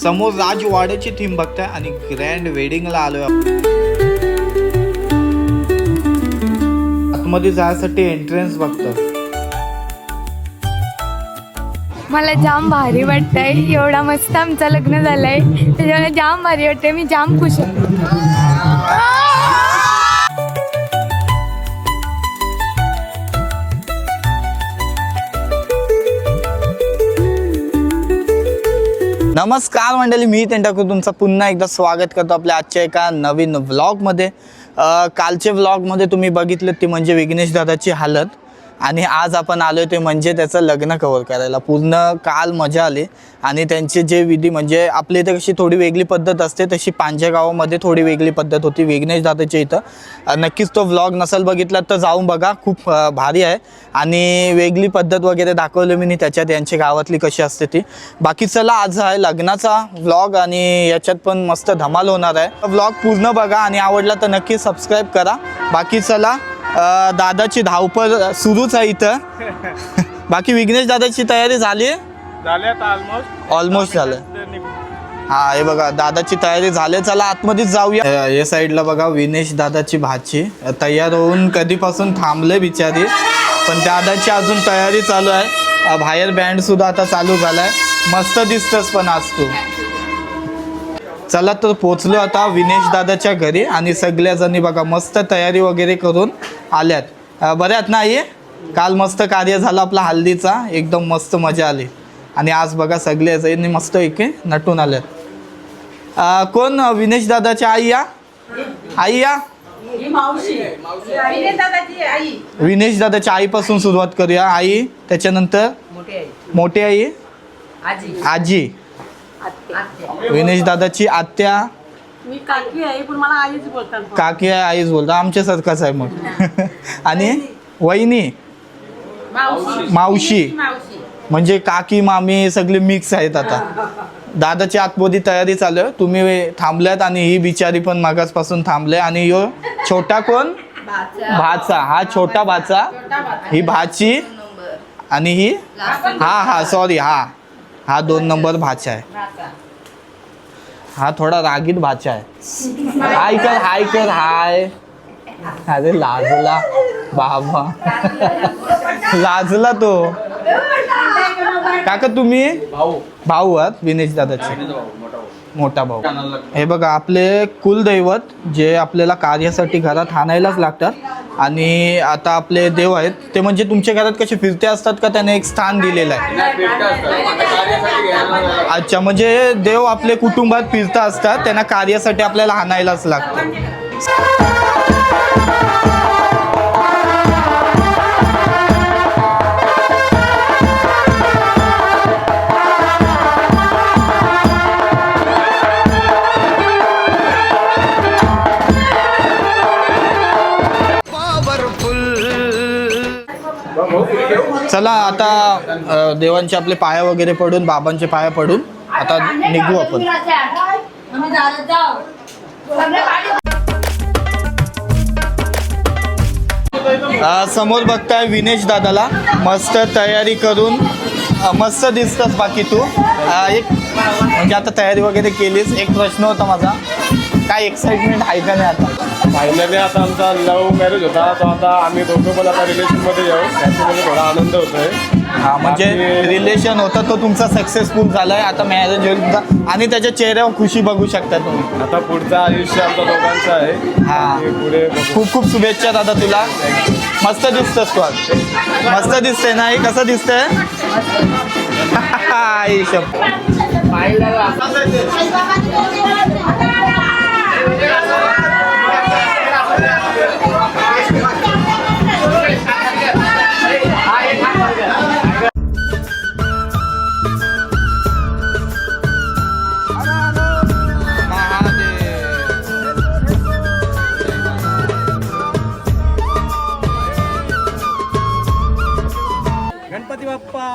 समोर राजवाड्याची थीम बघताय आणि ग्रँड वेडिंगला आलोय. आतमध्ये जायसाठी एंट्रन्स बघतोय. मला जाम भारी वाटतंय. एवढा मस्त आमचं लग्न झालंय त्याच्यामुळे जाम भारी वाटतंय. मी जाम खुश आहे. नमस्कार मंडळी, मी त्यांच्याकडून तुमचं पुन्हा एकदा स्वागत करतो आपल्या आजच्या एका नवीन व्लॉगमध्ये. कालचे व्लॉगमध्ये तुम्ही बघितलं ते म्हणजे विघ्नेश दादाची हालत, आणि आज आपण आलो ते म्हणजे त्याचं लग्न कव्हर करायला. पूर्ण काल मजा आली आणि त्यांचे जे विधी म्हणजे आपल्या इथे कशी थोडी वेगळी पद्धत असते तशी पांजे गावामध्ये थोडी वेगळी पद्धत होती विघ्नेश दादाच्या इथं. नक्कीच तो व्लॉग नसेल बघितला तर जाऊन बघा, खूप भारी आहे आणि वेगळी पद्धत वगैरे दाखवली मी त्याच्यात यांच्या गावातली कशी असते ती. बाकी चला, आज आहे लग्नाचा व्लॉग आणि याच्यात पण मस्त धमाल होणार आहे. व्लॉग पूर्ण बघा आणि आवडला तर नक्की सबस्क्राईब करा. बाकी चला, दादाची धावपळ सुरूच आहे इथं. बाकी विघ्नेश दादाची तयारी झाली ऑलमोस्ट झालं. हा, हे बघा दादाची तयारी झाली. चला आतमध्येच जाऊया. या साईडला बघा विघ्नेश दादाची भाची तयार होऊन कधीपासून थांबले बिचारी, पण दादाची अजून तयारी चालू आहे. बाहेर बँड सुद्धा आता चालू झालाय. मस्त दिसतस पण आज तू. चला तर पोचलो आता विघ्नेश दादाच्या घरी आणि सगळ्या जणी बघा मस्त तयारी वगैरे करून आल्यात. बऱ्यात नाही, काल मस्त कार्य झालं आपला हल्दीचा, एकदम मस्त मजा आली. आणि आज बघा सगळ्या जणी मस्त एके नटून आल्यात. कोण विघ्नेश दादाच्या आई या? आई या, विघ्नेश दादाच्या आईपासून सुरुवात करूया. आई, त्याच्यानंतर मोठी आई, आजी, विघ्नेश दादाची आत्या, मी काकी आहे पण मला आईच बोलतात. काकी आहे, आईच बोलता, आमच्यासारखाच आहे मग. आणि वहिनी, मावशी, म्हणजे काकी मामी सगळे मिक्स आहेत. आता दादाची आतमध्ये तयारी चालू आहे. तुम्ही थांबल्यात आणि ही बिचारी पण मागासपासून थांबले. आणि यो छोटा कोण? भाचा. हा छोटा भाचा, ही भाची आणि ही हा सॉरी हा 2 नंबर भाचा आहे. हा थोडा रागीट भाचा आहे. हाय कर हाय. अरे लाजला बाबा, लाजला तो. काका तुम्ही भाऊ आहात विघ्नेश दादाचे? मोठा भाऊ. हे बघा आपले कुलदैवत जे आपल्याला कार्यासाठी घरात आणायलाच लागतात. आणि आता आपले देव आहेत ते म्हणजे तुमच्या घरात कसे फिरते असतात का, त्याने एक स्थान दिलेलं आहे? अच्छा, म्हणजे देव आपले कुटुंबात फिरता असतात, त्यांना कार्यासाठी आपल्याला आणायलाच लागतं. चला आता देवांचे आपले पाया वगैरे पडून, बाबांचे पाया पडून आता निघू आपण. समोर बघताय विघ्नेश दादाला मस्त तयारी करून, मस्त दिसतस. बाकी तू एक म्हणजे आता तयारी वगैरे केलीस. एक प्रश्न होता माझा, काय एक्साइटमेंट आहे का नाही आता? फायनली आता आमचा लव्ह मॅरेज होता, तो आता आम्ही दोघं पण आता रिलेशनमध्ये जाऊ, त्याच्यामध्ये थोडा आनंद होतोय. हा, म्हणजे रिलेशन होता तो तुमचा सक्सेसफुल झालाय. आता मॅरेज होईल तुमचा आणि त्याच्या चेहऱ्यावर खुशी बघू शकता तुम्ही. आता पुढचं आयुष्य आमच्या दोघांचं आहे. हा, आणि पुढे खूप खूप शुभेच्छा दादा तुला. मस्त दिसतोस तू आज. मस्त दिसतंय नाही? कसं दिसतंय? गणपती बाप्पा.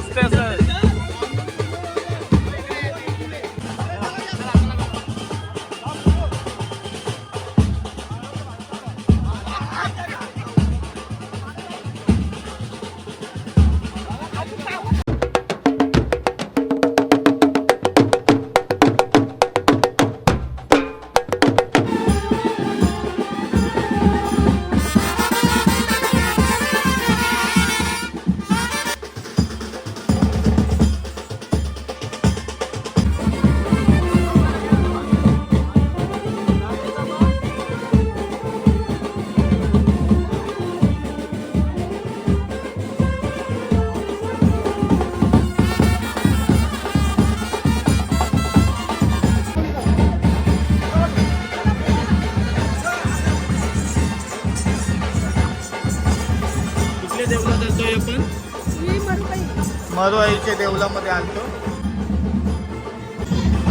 मस्त आहे सर. कुठल्या देवळात आलतोय आपण? मरुआईच्या देवळामध्ये आलतो.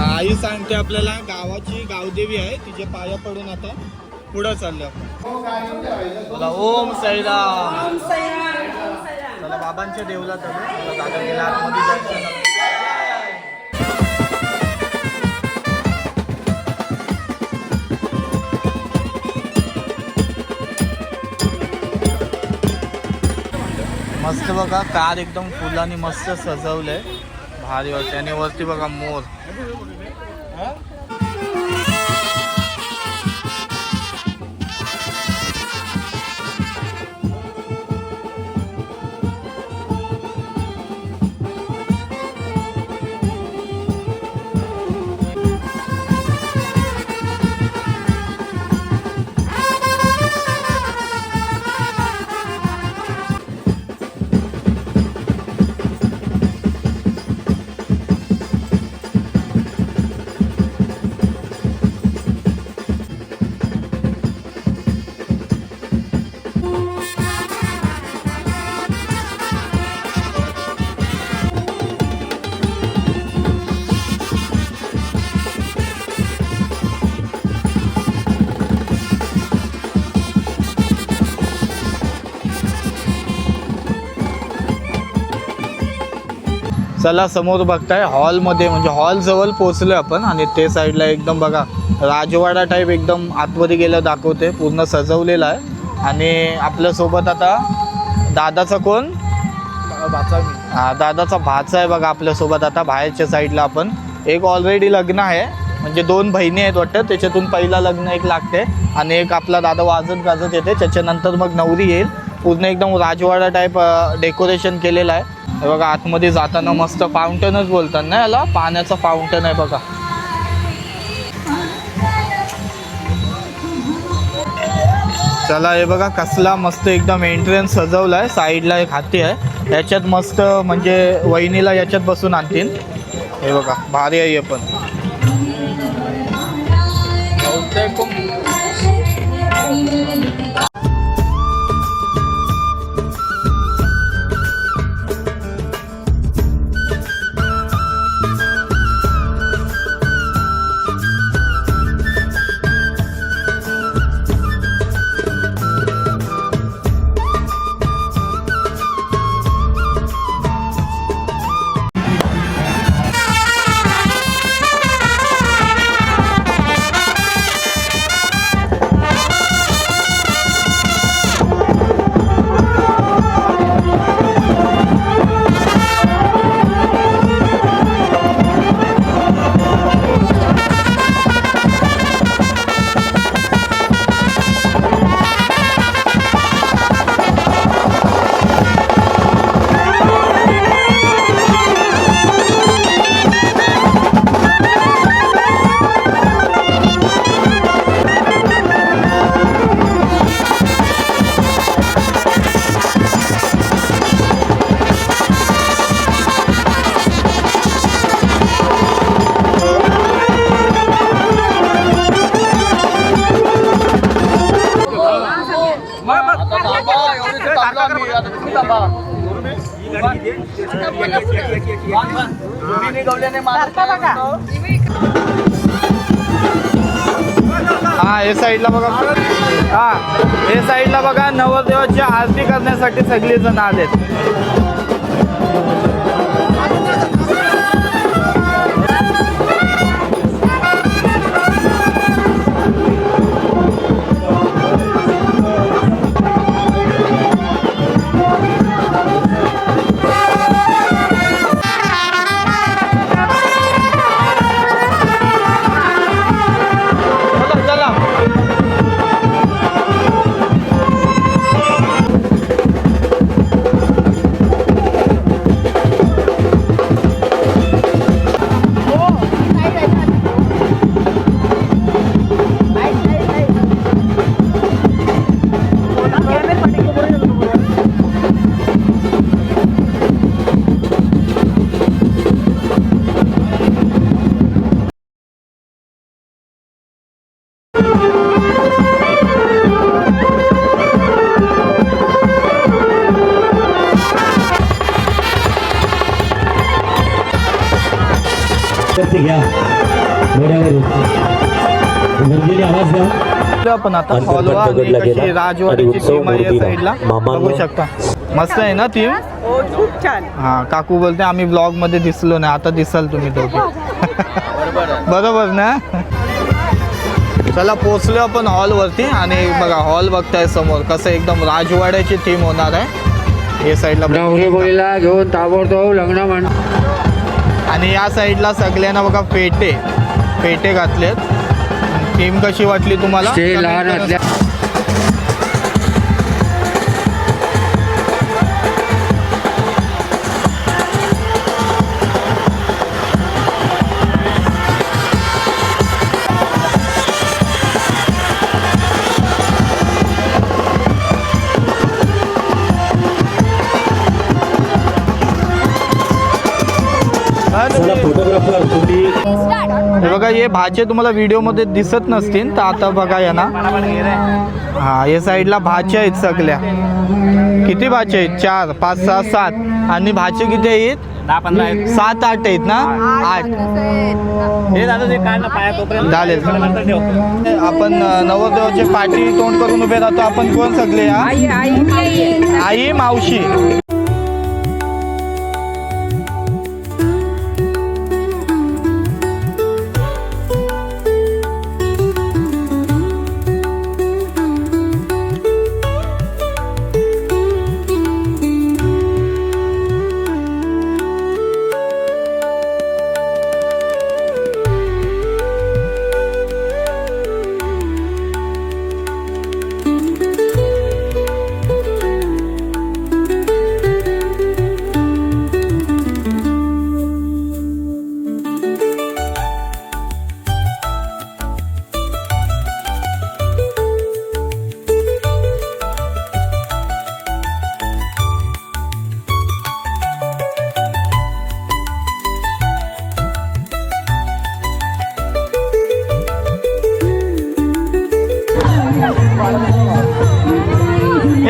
आई सांगते आपल्याला गावाची गावदेवी आहे, तिच्या पाया पडून आता पुढं चाललो आपण. बोला ओम साईराम. चला बाबांच्या देवळात आलो. दादा गेला आतमध्ये जायचं. मस्त बघा कार एकदम फुलांनी मस्त सजवलंय, भारी वाटते. आणि वरती बघा मोर. चला समोर बघताय हॉलमध्ये, म्हणजे हॉल जवळ पोहोचलोय आपण. आणि ते साईडला एकदम बघा राजवाडा टाईप एकदम आतमध्ये गेलं दाखवते, पूर्ण सजवलेला आहे. आणि आपल्यासोबत आता दादाचा कोण हा दादाचा भाचा आहे बघा आपल्यासोबत. आता बाहेरच्या साईडला आपण एक ऑलरेडी लग्न आहे, म्हणजे 2 बहिणी आहेत वाटतं, त्याच्यातून पहिला लग्न एक लागते आणि एक आपला दादा वाजत गाजत येते, त्याच्यानंतर मग नवरी येईल. पूर्ण एकदम राजवाडा टाईप डेकोरेशन केलेलं आहे. हे बघा आतमध्ये जाताना मस्त फाउंटनच बोलतात ना याला, पाण्याचं फाउंटन आहे बघा. चला हे बघा कसला मस्त एकदम एंट्रन्स सजवला आहे. साईडला एक हाती आहे, याच्यात मस्त म्हणजे वहिनीला याच्यात बसून आणतील. हे बघा भारी आहे हे पण. हा हे साईडला बघा, हा हे साईडला बघा नवरदेवाची आरती करण्यासाठी सगळे जण आलेत. घ्या घोड्यावर गरजेने आवाज द्या. पण आता हॉलवा आणि कशी राजवाड्याची टीम आहे या साईडला बघू शकता. मस्त आहे ना टीम. हो खूप छान. हा काकू बोलते आम्ही ब्लॉग मध्ये दिसलो नाही, आता दिसाल तुम्ही दोघे. बरोबर ना. चला पोचलो आपण हॉलवरती आणि बघा हॉल बघताय समोर कसं एकदम राजवाड्याची टीम होणार आहे. या साईडला मुलीला घेऊन ताबडतोब लग्न म्हण. आणि या साईडला सगळ्यांना बघा पेटे घातलेत. टीम कशी वाटली तुम्हाला? ते लहान असल्या चला फोटोग्राफर तुम्ही हे बघा हे भाचे तुम्हाला व्हिडिओ मध्ये दिसत नसतील तर आता बघा या ना. हा या साईडला भाचे आहेत सगळ्या. किती भाचे आहेत? 4 5 6 7. आणि भाचे किती आहेत? 10-15 आहेत. 7 8 आहेत ना. 8 हे दादा ते काय ना पाया तोपर्यंत चालेल. नंतर ठेव. आपण नवरदेवाचे पाठी तोंड करून उभे राहतो. आपण कोण सगळे? आई मावशी.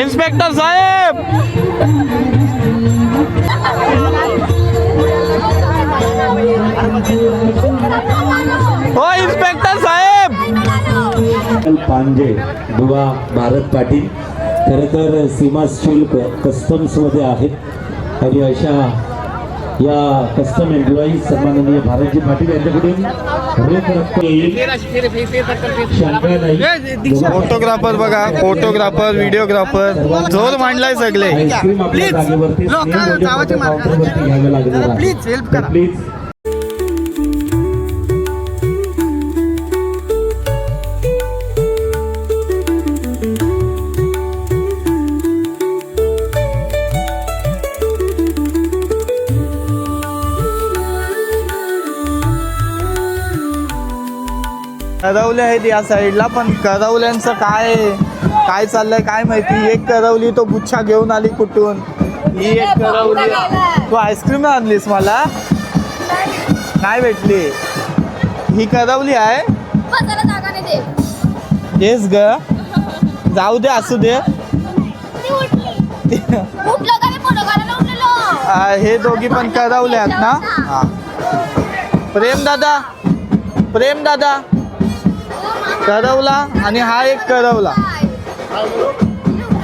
इन्स्पेक्टर साहेब. हो इन्स्पेक्टर साहेब. पांजे बुवा भारत पाटील खरं तर सीमा शुल्क कस्टम्समध्ये आहेत आणि अशा या कस्टम एम्प्लॉईज सन्माननीय भारतजी पाटील यांच्याकडून रोख रक्कम येईल. शंका नाही. फोटोग्राफर बघा, फोटोग्राफर व्हिडिओग्राफर जोर मांडलाय सगळे. आईस्क्रीम आपल्या जागेवरती काउंटरवरती घ्यावं लागणार आहे. प्लीज हेल्प करा. प्लीज करवले आहेत या साईडला. पण करवल्यांचं काय चाललंय काय माहिती. एक करवली तो गुच्छा घेऊन आली कुठून. ही एक करवली. तू आईस्क्रीम आणलीस मला नाही भेटली. ही करवली आहे. तेच ग जाऊ दे असू दे. हे दोघी पण करवले आहेत ना. हा प्रेम दादा करवला आणि हा एक करवला.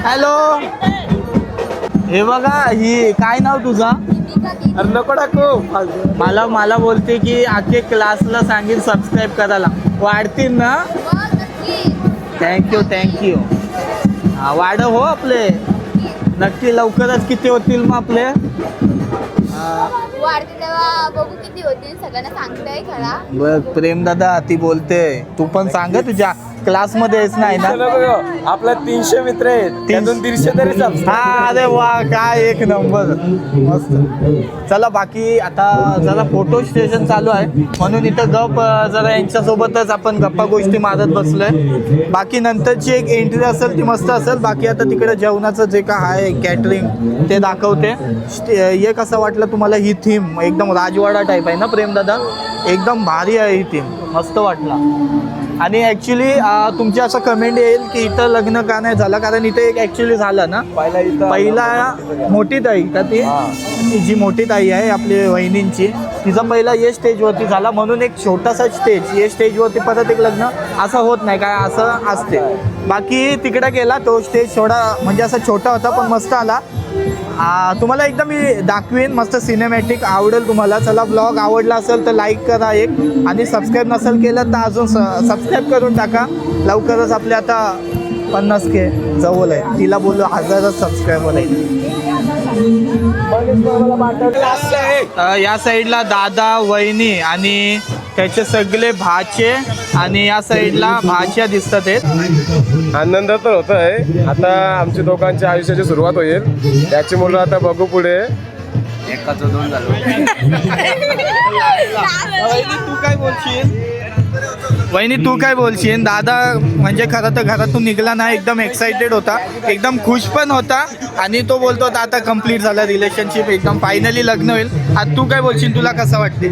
हॅलो. हे बघा ही काय नाव तुझा? अरे नको टाकू. मला बोलते की आखे क्लासला सांगेल सबस्क्राईब करायला. वाढतील ना. थँक्यू. हा वाढ हो आपले नक्की. लवकरच किती होतील मग आपले? वाढते तेव्हा बघू किती होतील. सगळ्यांना सांगताय खरा. बघ प्रेम दादा ती बोलते. तू पण सांग तुझ्या क्लासमध्ये आहेस नाही ना. आपल्या 300 मित्र आहेत त्यातून 150 तरी हा अरे वा काय एक नंबर मस्त. चला बाकी आता जरा फोटो स्टेशन चालू आहे म्हणून इथं गप जरा यांच्यासोबतच आपण गप्पा गोष्टी मारत बसलोय. बाकी नंतरची एक एंट्री असेल ती मस्त असेल. बाकी आता तिकडे जेवणाचं जे काय आहे कॅटरिंग ते दाखवते. हे कसं वाटलं तुम्हाला ही थीम? एकदम राजवाडा टाईप आहे ना प्रेमदादा. एकदम भारी आहे ही थीम. मस्त वाटला. आणि ॲक्च्युली तुमची असं कमेंट येईल की इथं लग्न का नाही झालं कारण इथं एक ॲक्च्युली झालं ना. पहिला मोठी ताई का ती जी मोठी ताई आहे आपली वहिनींची, तिचा पहिला ये स्टेजवरती झाला म्हणून एक छोटासा स्टेज, ये स्टेजवरती परत एक लग्न असं होत नाही काय, असं असते. बाकी तिकडे गेला तो स्टेज थोडा म्हणजे असा छोटा होता पण मस्त आला. तुम्हाला एकदा मी दाखवीन मस्त सिनेमॅटिक, आवडेल तुम्हाला. चला ब्लॉग आवडला असेल तर लाईक करा एक, आणि सबस्क्राईब नसेल केलं तर अजून सबस्क्राईब करून टाका. लवकरच आपले आता 50K जवळ आहे, तिला बोललो 1000 सबस्क्रायबर आहे. या साईडला दादा वहिनी आणि त्याचे सगळे भाचे, आणि या साईडला भाच्या दिसतात आहेत. आनंद तर होत आहे. आता आमच्या दोघांच्या आयुष्याची सुरुवात होईल, त्याची मुलं आता बघू पुढे. एकाचं 2 झालं. तू काय बोलशील? वहिनी तू काय बोलशील? दादा म्हणजे खरं तर घरातून निघला नाही, एकदम एक्साइटेड होता, एकदम खुश पण होता, आणि तो बोलतो आता कंप्लीट झालं रिलेशनशिप, एकदम फायनली लग्न होईल. आता तू काय बोलशील? तुला कसं वाटते?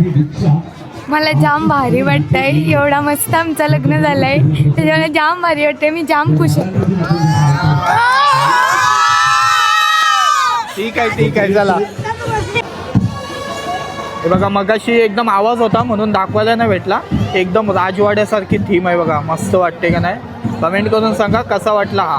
मला जाम भारी वाटतंय, एवढा मस्त आमचं लग्न झालंय त्याच्यामुळे जाम भारी वाटतंय. मी जाम खुश आहे. ठीक आहे चला. हे बघा मगाशी एकदम आवाज होता म्हणून दाखवायला नाही भेटला. एकदम राजवाड्यासारखी थीम आहे बघा, मस्त वाटते का नाही? कमेंट करून सांगा कसा वाटला हा.